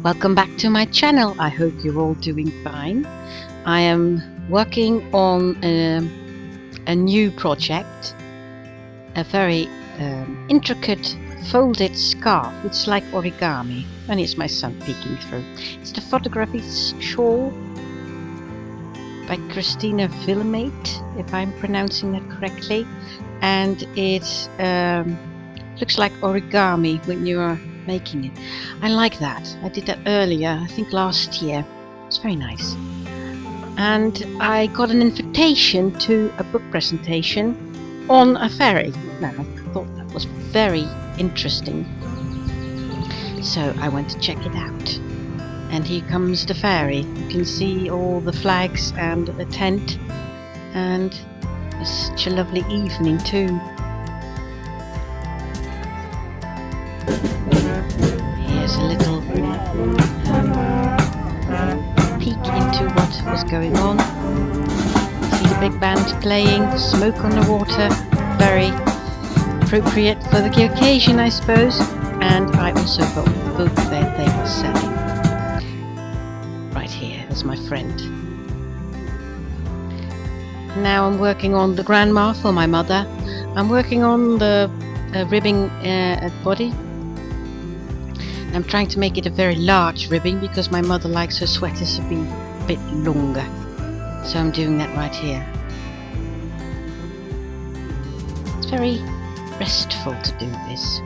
Welcome back to my channel. I hope you're all doing fine. I am working on a new project, a very intricate folded scarf. It's like origami, and it's my son peeking through. It's the Photography Shawl by Kristina Vilimaite, if I'm pronouncing that correctly, and it looks like origami when you are making it. I like that. I did that earlier, I think last year. It's very nice. And I got an invitation to a book presentation on a ferry. Now, I thought that was very interesting, so I went to check it out. And here comes the ferry. You can see all the flags and the tent, and it's such a lovely evening too. Here's a little peek into what was going on. See the big band playing, smoke on the water, very appropriate for the occasion, I suppose. And I also got the book that they were selling. Right here, that's my friend. Now I'm working on the grandma for my mother. I'm working on the ribbing body. I'm trying to make it a very large ribbing because my mother likes her sweaters to be a bit longer. So I'm doing that right here. It's very restful to do this.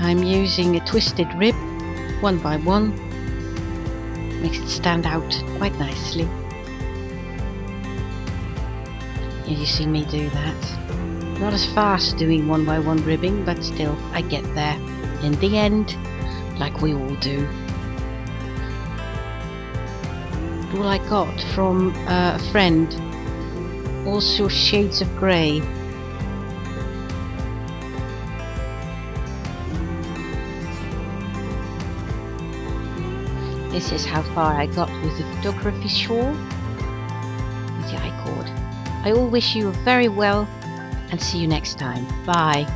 I'm using a twisted rib, one by one. Makes it stand out quite nicely. Here you see me do that. Not as fast doing one by one ribbing, but still I get there in the end, like we all do. All I got from a friend, also shades of grey. This is how far I got with the Photography Shawl, with the I-cord. I all wish you very well, and see you next time. Bye.